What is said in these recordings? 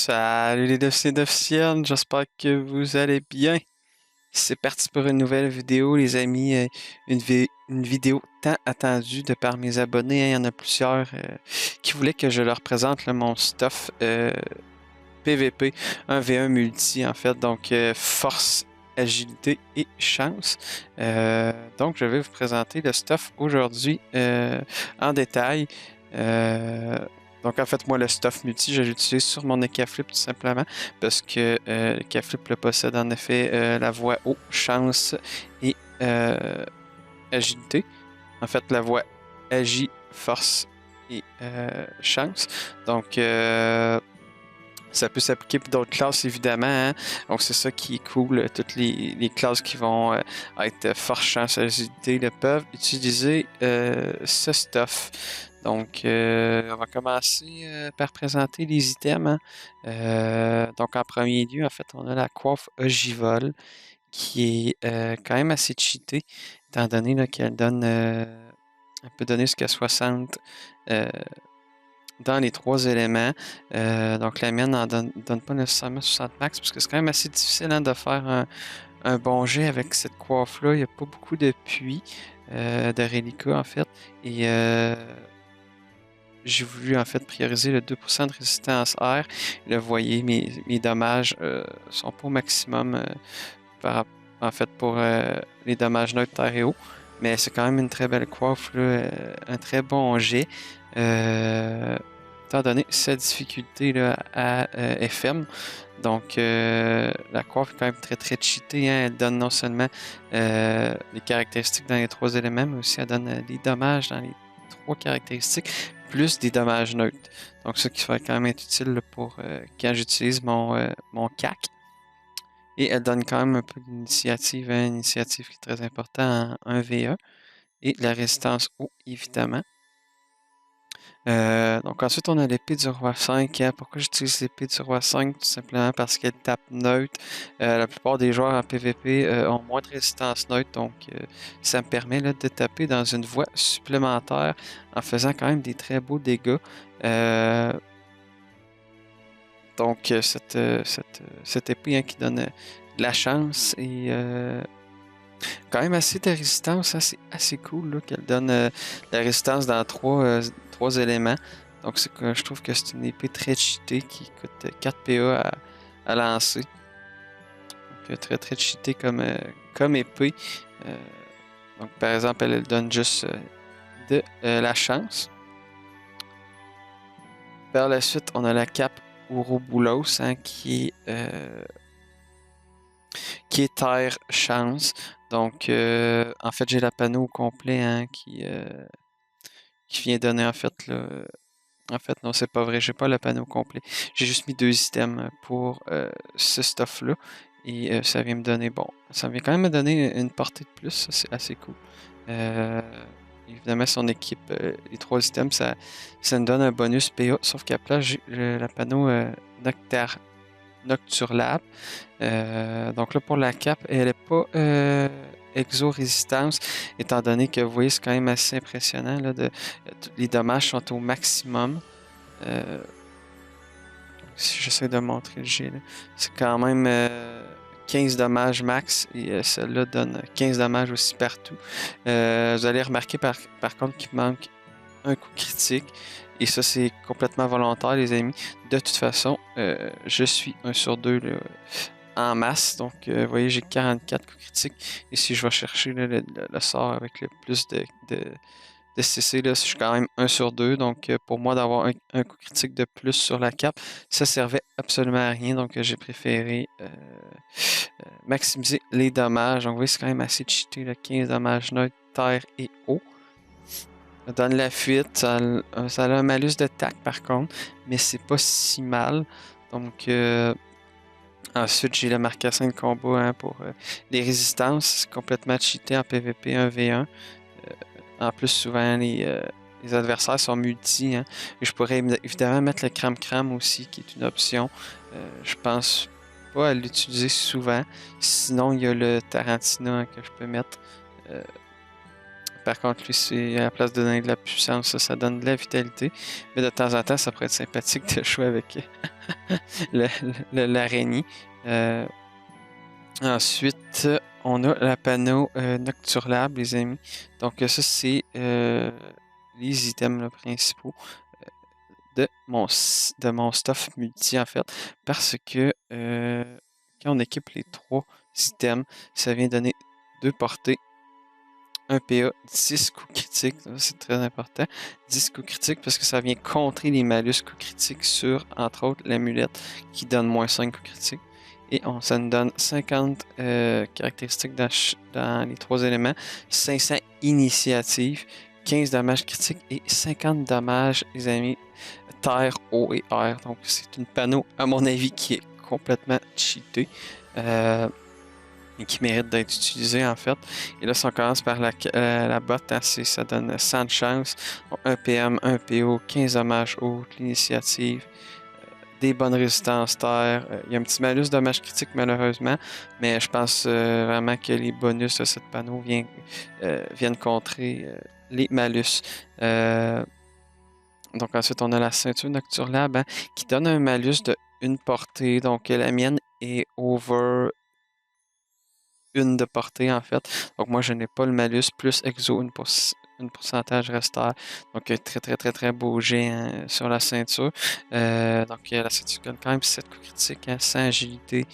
Salut les Defiants, j'espère que vous allez bien. C'est parti pour une nouvelle vidéo, les amis. Une vidéo tant attendue de par mes abonnés, hein. Il y en a plusieurs qui voulaient que je leur présente là, mon stuff PVP, 1v1 multi en fait. Donc, force, agilité et chance. Donc, je vais vous présenter le stuff aujourd'hui en détail. Euh, donc, en fait, moi, le stuff multi, je l'utilise sur mon Ekaflip tout simplement parce que Ekaflip le possède en effet la voie haut, chance et agilité. En fait, la voie agi, force et chance. Donc, ça peut s'appliquer pour d'autres classes, évidemment, hein. Donc, c'est ça qui est cool. Toutes les classes qui vont être force, chance, agilité peuvent utiliser ce stuff. Donc, on va commencer par présenter les items, hein. Donc, en premier lieu, en fait, on a la coiffe ogivole qui est quand même assez cheatée, étant donné là, qu'elle donne, elle peut donner jusqu'à 60 dans les trois éléments. Donc la mienne n'en donne pas nécessairement 60 max, parce que c'est quand même assez difficile hein, de faire un bon jet avec cette coiffe-là. Il n'y a pas beaucoup de puits de reliquats en fait. Et j'ai voulu en fait prioriser le 2% de résistance air. Là, vous voyez, mes dommages sont pas au maximum en fait pour les dommages neutres terre et eau. Mais c'est quand même une très belle coiffe, là, un très bon jet. Étant donné sa difficulté là, à FM. Donc, la coiffe est quand même très très cheatée, hein. Elle donne non seulement les caractéristiques dans les trois éléments, mais aussi elle donne les dommages dans les trois caractéristiques, plus des dommages neutres. Donc, ça qui va quand même être utile là, pour quand j'utilise mon CAC. Et elle donne quand même un peu d'initiative, hein, une initiative qui est très importante en 1v1. Et la résistance eau, évidemment. Donc ensuite, on a l'épée du roi 5, hein. Pourquoi j'utilise l'épée du roi 5? Tout simplement parce qu'elle tape neutre. La plupart des joueurs en PvP ont moins de résistance neutre, donc ça me permet là, de taper dans une voie supplémentaire en faisant quand même des très beaux dégâts. Donc cette épée hein, qui donne de la chance et quand même assez de résistance, hein, c'est assez cool là, qu'elle donne la résistance dans trois éléments. Donc je trouve que c'est une épée très cheatée qui coûte 4 PA à lancer. Donc très très cheatée comme épée. Euh, donc par exemple, elle donne juste de la chance. Par la suite, on a la cape Ouroboros hein, qui est terre chance. Donc en fait, j'ai la panneau au complet hein, qui vient donner en fait là, en fait non c'est pas vrai, j'ai pas le panneau complet. J'ai juste mis deux items pour ce stuff là et ça vient me donner bon, ça vient quand même me donner une portée de plus, ça c'est assez cool. Euh, Évidemment si on équipe les trois items ça me donne un bonus PA, sauf qu'à place j'ai le panneau Nocturlab. Donc là, pour la cape, elle n'est pas exo-résistance, étant donné que vous voyez, c'est quand même assez impressionnant. Là, les dommages sont au maximum. Euh, Si j'essaie de montrer le G, c'est quand même 15 dommages max et celle-là donne 15 dommages aussi partout. Vous allez remarquer par contre qu'il manque un coup critique. Et ça, c'est complètement volontaire, les amis. De toute façon, je suis 1 sur 2 là, en masse. Donc, vous voyez, j'ai 44 coups critiques. Et si je vais chercher là, le sort avec le plus de CC, là, je suis quand même 1 sur 2. Donc, pour moi, d'avoir un coup critique de plus sur la cape, ça servait absolument à rien. Donc, j'ai préféré maximiser les dommages. Donc, vous voyez, c'est quand même assez cheaté. Là, 15 dommages neutres, terre et eau. Ça donne la fuite. Ça a un malus de tac, par contre. Mais c'est pas si mal. Donc, ensuite, j'ai le marquassin de combat hein, pour les résistances. C'est complètement cheaté en PvP 1v1. En plus, souvent, les adversaires sont multi. Hein. Et je pourrais évidemment mettre le cram-cram aussi, qui est une option. Je pense pas à l'utiliser souvent. Sinon, il y a le Tarantino hein, que je peux mettre. Euh, Par contre, lui, c'est à la place de donner de la puissance, ça donne de la vitalité. Mais de temps en temps, ça pourrait être sympathique de jouer avec l'araignée. Ensuite, on a la panneau Nocturlab, les amis. Donc, ça, c'est les items là, principaux de mon stuff multi, en fait. Parce que quand on équipe les 3 items, ça vient donner 2 portées, 1 PA, 10 coups critiques, c'est très important. 10 coups critiques parce que ça vient contrer les malus coups critiques sur, entre autres, l'amulette qui donne moins 5 coups critiques. Et ça nous donne 50 caractéristiques dans les 3 éléments, 500 initiatives, 15 dommages critiques et 50 dommages, les amis, terre, eau et air. Donc c'est une panneau, à mon avis, qui est complètement cheatée. Et qui mérite d'être utilisé en fait. Et là, si on commence par la botte, hein, ça donne 100 de chance. Donc, 1 PM, 1 PO, 15 dommages hautes, l'initiative, des bonnes résistances terre. Il y a un petit malus dommages critiques malheureusement, mais je pense vraiment que les bonus de cette panneau viennent contrer les malus. Donc ensuite, on a la ceinture Nocturlab hein, qui donne un malus de une portée. Donc la mienne est over une de portée en fait. Donc moi je n'ai pas le malus plus exo une pourcentage restère. Donc très très très très beau jet hein, sur la ceinture. Donc la ceinture donne quand même 7 coups critiques, hein, sans agilité.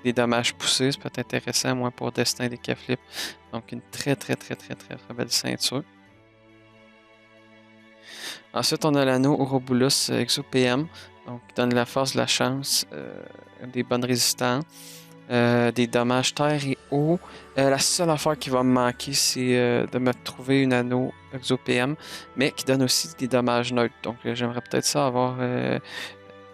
Des dommages poussés, ça peut être intéressant moins pour Destin des K-Flip. Donc une très très très très très très belle ceinture. Ensuite on a l'anneau Ouroboros Exo PM. Donc qui donne la force, la chance, des bonnes résistances. Des dommages terre et eau. La seule affaire qui va me manquer, c'est de me trouver une anneau ExoPM, mais qui donne aussi des dommages neutres. Donc j'aimerais peut-être ça avoir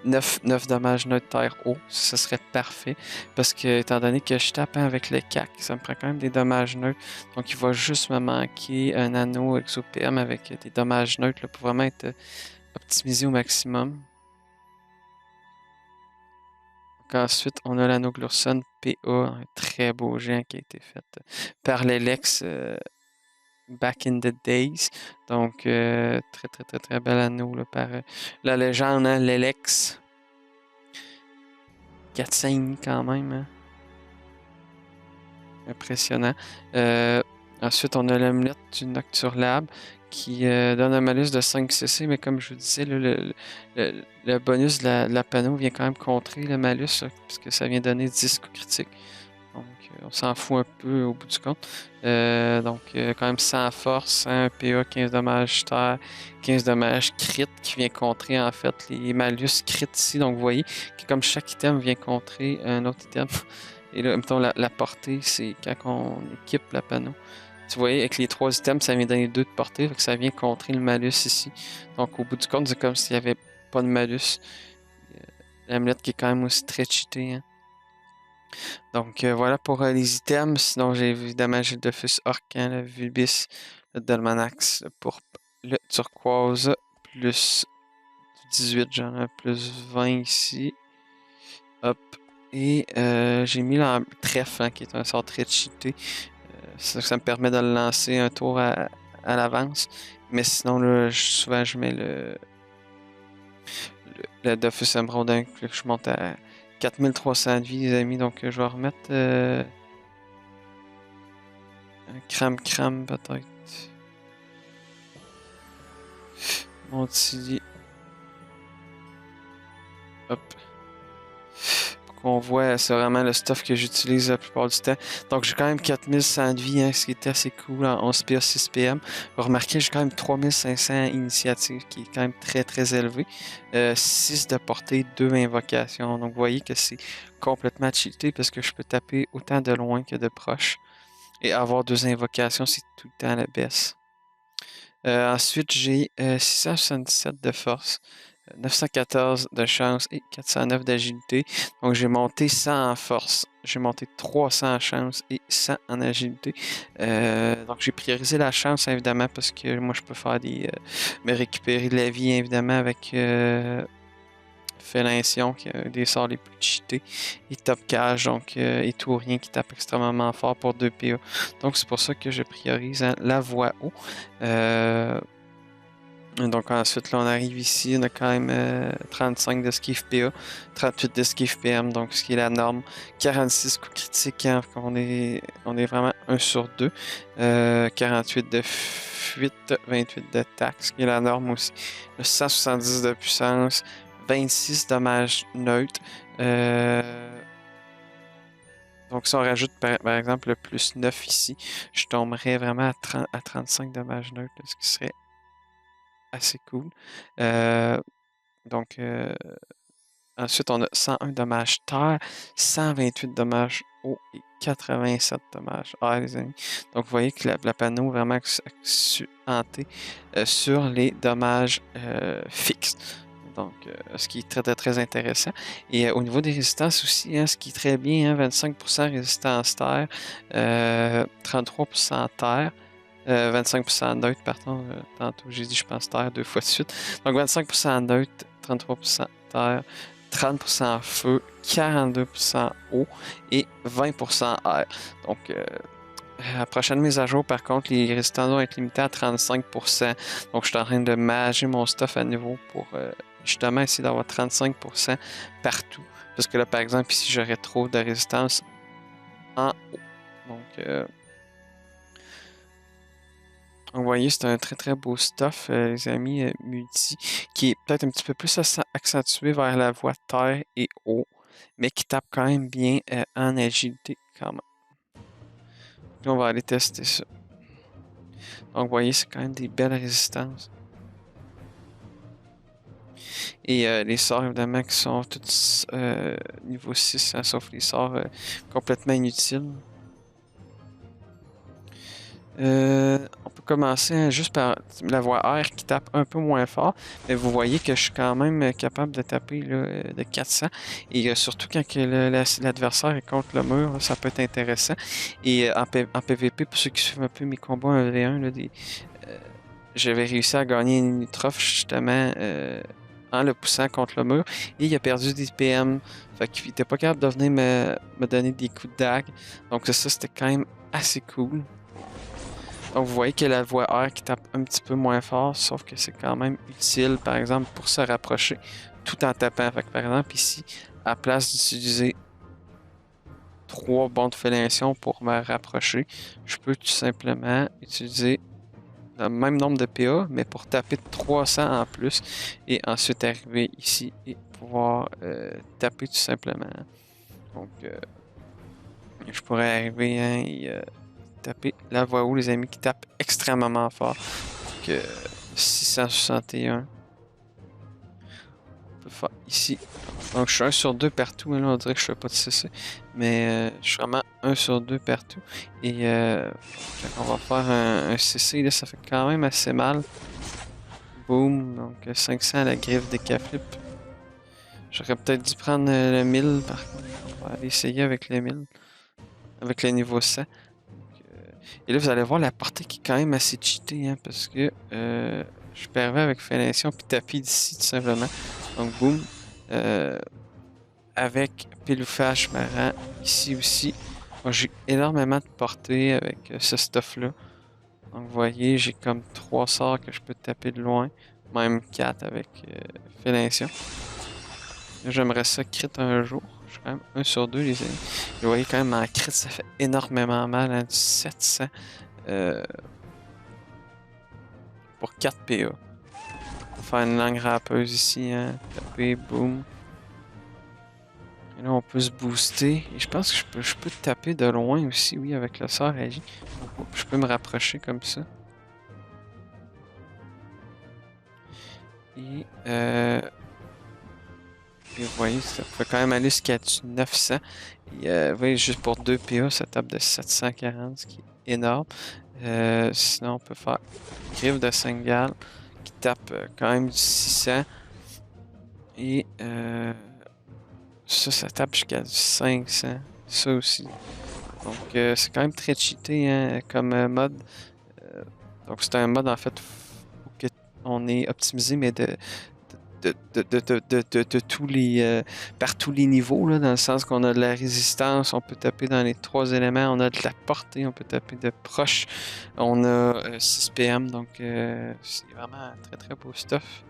9 dommages neutres terre eau. Ce serait parfait. Parce que étant donné que je tape avec le CAC, ça me prend quand même des dommages neutres. Donc il va juste me manquer un anneau ExoPM avec des dommages neutres là, pour vraiment être optimisé au maximum. Ensuite, on a l'anneau Glurson PA, un très beau géant qui a été fait par l'Elex back in the days. Donc, très très très très bel anneau là, par la légende, hein, l'Elex. 400 quand même. Hein. Impressionnant. Ensuite, on a l'amulette du Nocturlab qui donne un malus de 5 CC, mais comme je vous disais, le bonus de la panneau vient quand même contrer le malus, là, puisque ça vient donner 10 coups critiques. Donc, on s'en fout un peu au bout du compte. Donc, quand même 100 force, 100 PA, 15 dommages terre, 15 dommages crit qui vient contrer en fait les malus crit ici. Donc, vous voyez que comme chaque item vient contrer un autre item. Et là, mettons, la portée, c'est quand on équipe la panneau. Tu vois, avec les 3 items, ça vient donner 2 de portée, donc ça vient contrer le malus ici. Donc au bout du compte, c'est comme s'il n'y avait pas de malus. L'amulette qui est quand même aussi très cheatée. Hein. Donc voilà pour les items. Sinon, j'ai le Dofus Orcan, le Vulbis, le Dalmanax, le pourpre, le turquoise, plus 18, j'en ai plus 20 ici. Hop. Et j'ai mis le trèfle, hein, qui est un sort très cheaté. Ça me permet de le lancer un tour à l'avance. Mais sinon, là, souvent, je mets le Dofus Emerald, je monte à 4300 de vie, les amis. Donc, je vais remettre un cram peut-être. Mon petit. Hop. Qu'on voit, c'est vraiment le stuff que j'utilise la plupart du temps. Donc j'ai quand même 4100 de vie, hein, ce qui est assez cool en 11 PA, 6 PM. Vous remarquez, j'ai quand même 3500 initiatives, qui est quand même très très élevé. 6 de portée, 2 invocations. Donc vous voyez que c'est complètement cheaté parce que je peux taper autant de loin que de proche. Et avoir 2 invocations, c'est tout le temps la baisse. Ensuite, j'ai 677 de force. 914 de chance et 409 d'agilité. Donc, j'ai monté 100 en force. J'ai monté 300 en chance et 100 en agilité. Donc, j'ai priorisé la chance, évidemment, parce que moi, je peux faire me récupérer de la vie, évidemment, avec Félation, qui a un des sorts les plus cheatés, et Top Cage, donc et Tourien qui tape extrêmement fort pour 2 PA. Donc c'est pour ça que je priorise la voie haut. Donc ensuite, là, on arrive ici, on a quand même 35 d'esquive PA, 38 d'esquive PM, donc ce qui est la norme, 46 coups critiques, hein, on est vraiment 1 sur 2, 48 de fuite, 28 d'attaque, ce qui est la norme aussi, 170 de puissance, 26 dommages neutres, donc si on rajoute par exemple le plus 9 ici, je tomberais vraiment à 35 dommages neutres, ce qui serait assez cool. Donc, ensuite, on a 101 dommages terre, 128 dommages eau et 87 dommages air, les amis. Donc, vous voyez que la panneau vraiment hanté sur les dommages fixes. Donc, ce qui est très, très, très intéressant. Et au niveau des résistances aussi, hein, ce qui est très bien, hein, 25% résistance terre, 33% terre. 25% neutre, pardon. Tantôt, j'ai dit, je pense, terre 2 fois de suite. Donc, 25% neutre, 33% terre, 30% feu, 42% eau et 20% air. Donc, la prochaine mise à jour, par contre, les résistants doivent être limités à 35%. Donc, je suis en train de mager mon stuff à nouveau pour justement essayer d'avoir 35% partout. Parce que là, par exemple, ici, j'aurais trop de résistance en haut. Donc, vous voyez, c'est un très très beau stuff, les amis, multi, qui est peut-être un petit peu plus accentué vers la voie terre et eau, mais qui tape quand même bien en agilité quand même. Puis on va aller tester ça. Donc vous voyez, c'est quand même des belles résistances. Et les sorts, évidemment, qui sont tous niveau 6, hein, sauf les sorts complètement inutiles. On peut commencer hein, juste par la voie R qui tape un peu moins fort, mais vous voyez que je suis quand même capable de taper là, de 400 et surtout quand l'adversaire est contre le mur, là, ça peut être intéressant. Et en PVP, pour ceux qui suivent un peu mes combats 1v1, là, j'avais réussi à gagner une trophe justement en le poussant contre le mur et il a perdu des PM, fait qu'il n'était pas capable de venir me donner des coups de dague, donc ça c'était quand même assez cool. Donc, vous voyez que la voie R qui tape un petit peu moins fort, sauf que c'est quand même utile, par exemple, pour se rapprocher tout en tapant. Fait que, par exemple, ici, à place d'utiliser 3 bons de fellation pour me rapprocher, je peux tout simplement utiliser le même nombre de PA, mais pour taper 300 en plus, et ensuite arriver ici et pouvoir taper tout simplement. Donc, je pourrais arriver hein, et taper la voie haut, les amis, qui tape extrêmement fort. Donc, 661. On peut faire ici. Donc, je suis 1 sur 2 partout. Hein, là, on dirait que je fais pas de CC. Mais je suis vraiment 1 sur 2 partout. Et quand on va faire un CC, là, ça fait quand même assez mal. Boom. Donc, 500 à la griffe des K-flip. J'aurais peut-être dû prendre le 1000 par contre. On va aller essayer avec le 1000. Avec le niveau 100. Et là, vous allez voir la portée qui est quand même assez cheatée, hein, parce que je peux arriver avec fellation puis tapis d'ici, tout simplement. Donc, boum. Avec piloufage, je me rends ici aussi. J'ai énormément de portée avec ce stuff-là. Donc, vous voyez, j'ai comme 3 sorts que je peux taper de loin. Même 4 avec fellation. J'aimerais ça crit un jour. Je suis quand même 1 sur 2, les amis. Vous voyez quand même en crit, ça fait énormément mal, hein, du 700 pour 4 PA. On va faire une langue rappeuse ici, hein. Taper, boum. Et là, on peut se booster. Et je pense que je peux taper de loin aussi, oui, avec le sort agi. Je peux me rapprocher comme ça. Et puis vous voyez, ça peut quand même aller jusqu'à 900. Et vous voyez, juste pour 2 PA, ça tape de 740, ce qui est énorme. Sinon, on peut faire griffe de Singal qui tape quand même du 600. Et ça tape jusqu'à du 500. Ça aussi. Donc, c'est quand même très cheaté hein, comme mode. Donc, c'est un mode en fait où on est optimisé, mais de tous les par tous les niveaux, là, dans le sens qu'on a de la résistance, on peut taper dans les 3 éléments, on a de la portée, on peut taper de proche, on a 6 PM, donc c'est vraiment très très beau stuff.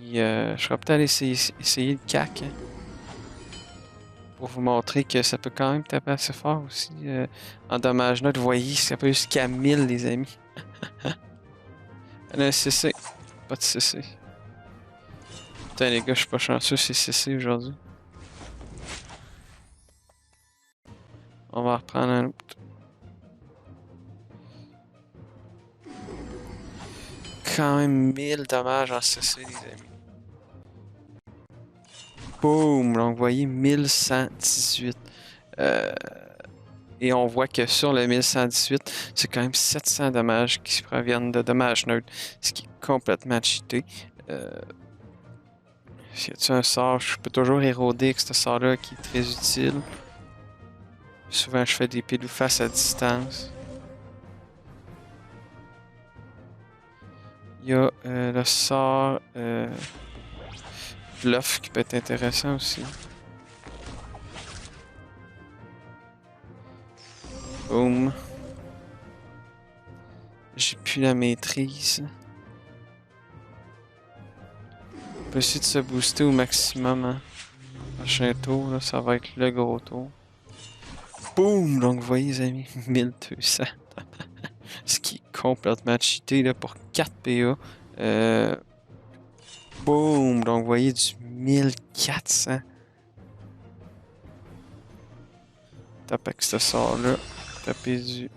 Et je serais peut-être aller essayer le CAC, hein, pour vous montrer que ça peut quand même taper assez fort aussi en dommage note. Vous voyez, ça peut jusqu'à 1000, les amis. Un CC, pas de CC. Putain, les gars, je suis pas chanceux, c'est CC aujourd'hui. On va reprendre un autre. Quand même 1000 dommages en CC, les amis. Boum! Donc, vous voyez, 1118. Et on voit que sur le 1118, c'est quand même 700 dommages qui proviennent de dommages neutres, ce qui est complètement cheaté. Y a-t-il un sort? Je peux toujours éroder avec ce sort-là qui est très utile. Souvent, je fais des pile ou face à distance. Il y a le sort bluff qui peut être intéressant aussi. Boom. J'ai plus la maîtrise. On peut essayer de se booster au maximum. Hein. Prochain tour, là, ça va être le gros tour. Boom! Donc, vous voyez, les amis, 1200. Ce qui est complètement cheaté là, pour 4 PA. Boom! Donc, vous voyez du 1400. Tape avec ce sort-là. Taper du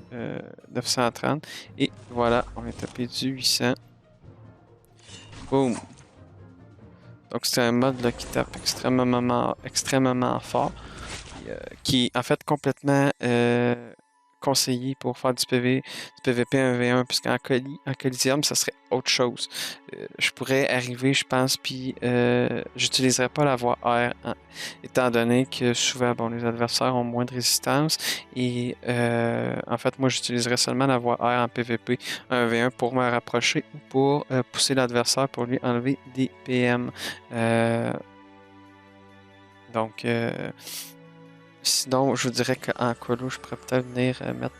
930. Et voilà, on a tapé du 800. Boom! Donc, c'est un mode là, qui tape extrêmement fort. Qui est en fait complètement conseillé pour faire du PVP 1v1, puisqu'en Coliseum, ça serait autre chose. Je pourrais arriver, je pense, puis j'utiliserais pas la voie R, hein, étant donné que souvent, bon, les adversaires ont moins de résistance, et en fait, moi, j'utiliserais seulement la voie R en PVP 1v1 pour me rapprocher ou pour pousser l'adversaire pour lui enlever des PM. Donc, sinon, je vous dirais qu'en colo, je pourrais peut-être venir mettre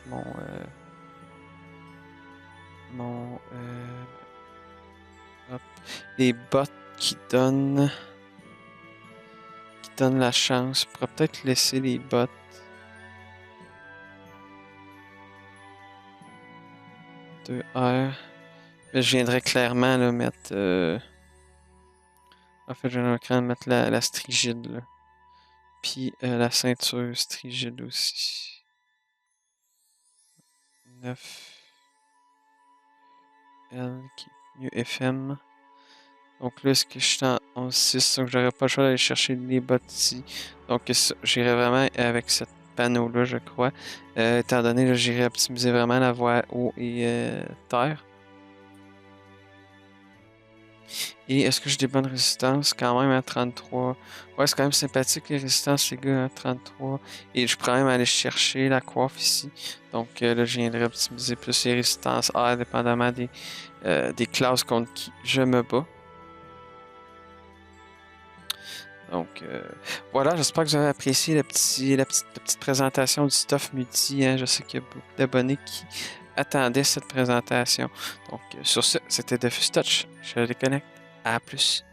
hop, les bots qui donnent la chance. Je pourrais peut-être laisser les bots. De R. Mais je viendrais clairement là, mettre. En fait, je viendrais mettre la strigide là. Puis la ceinture strigide aussi. 9 L qui est mieux FM. Donc là, est-ce que je suis en 11-6, donc j'aurais pas le choix d'aller chercher les bots ici. Donc j'irai vraiment avec cette panneau-là, je crois. Étant donné que j'irai optimiser vraiment la voie eau et terre. Et est-ce que j'ai des bonnes résistances? Quand même à 33. Ouais, c'est quand même sympathique les résistances, les gars, à 33. Et je pourrais même aller chercher la coiffe ici. Donc là, je viendrai optimiser plus les résistances air, dépendamment des classes contre qui je me bats. Donc voilà, j'espère que vous avez apprécié la petite présentation du stuff multi. Hein. Je sais qu'il y a beaucoup d'abonnés qui attendaient cette présentation. Donc sur ce, c'était Defus Touch. Je le déconnecte. À plus.